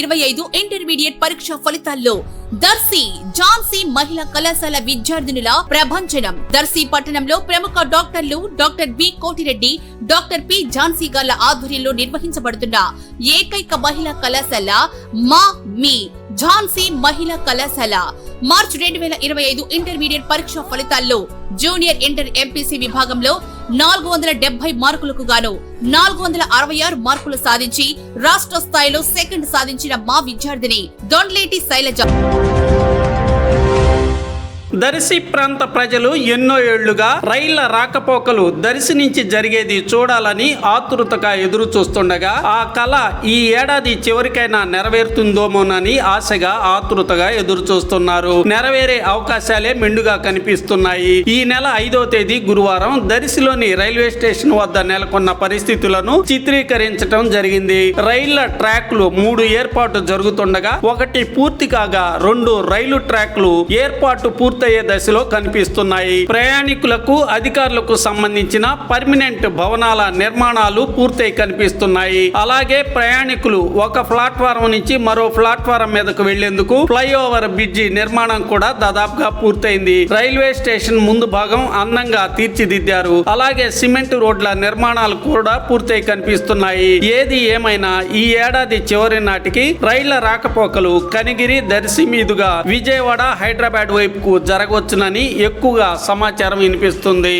2025 intermediate పరీక్ష ఫలితాల్లో దర్శి ఝాన్సీ మహిళా కళాశాల విద్యార్థినుల ప్రభంజనం. దర్శి పట్టణంలో ప్రముఖ డాక్టర్లు doctor B Kotireddy, doctor P Jhansi గార్ల ఆధ్వర్యంలో నిర్వహించబడుతున్న ఏకైక మహిళా కళాశాల మీ ఝాన్సీ మహిళా కళాశాల. మార్చి 2025 ఇంటర్మీడియట్ పరీక్ష ఫలితాల్లో జూనియర్ ఇంటర్ ఎంపీసీ విభాగంలో 470 మార్కులకు గాను 466 మార్కులు సాధించి రాష్ట్ర స్థాయిలో సెకండ్ సాధించిన మా విద్యార్థిని దొండ్లేటి శైలజ. దర్శి ప్రాంత ప్రజలు ఎన్నో ఏళ్లుగా రైళ్ల రాకపోకలు దర్శి నుంచి జరిగేది చూడాలని ఆతృతగా ఎదురు చూస్తుండగా ఆ కళ ఈ ఏడాది చివరికైనా నెరవేరుతుందోమోనని ఆశగా ఆతృతగా ఎదురు చూస్తున్నారు. నెరవేరే అవకాశాలే మెండుగా కనిపిస్తున్నాయి. ఈ నెల 5వ తేదీ గురువారం దర్శిలోని రైల్వే స్టేషన్ వద్ద నెలకొన్న పరిస్థితులను చిత్రీకరించడం జరిగింది. రైళ్ల ట్రాక్లు 3 ఏర్పాటు జరుగుతుండగా ఒకటి పూర్తి కాగా 2 రైలు ట్రాక్లు ఏర్పాటు పూర్తయ్యే దశలో కనిపిస్తున్నాయి. ప్రయాణికులకు అధికారులకు సంబంధించిన పర్మనెంట్ భవనాల నిర్మాణాలు పూర్తయి కనిపిస్తున్నాయి. అలాగే ప్రయాణికులు ఒక ప్లాట్ఫారం నుంచి మరో ప్లాట్ఫారం మీదకు వెళ్లేందుకు ఫ్లైఓవర్ బ్రిడ్జి నిర్మాణం కూడా దాదాపుగా పూర్తయింది. రైల్వే స్టేషన్ ముందు భాగం అందంగా తీర్చిదిద్దారు. అలాగే సిమెంట్ రోడ్ల నిర్మాణాలు కూడా పూర్తయి కనిపిస్తున్నాయి. ఏది ఏమైనా ఈ ఏడాది చివరి నాటికి రైళ్ల రాకపోకలు కనిగిరి, దర్శి మీదుగా విజయవాడ, హైదరాబాద్ వైపుకు జరగవచ్చునని ఎక్కువగా సమాచారం వినిపిస్తుంది.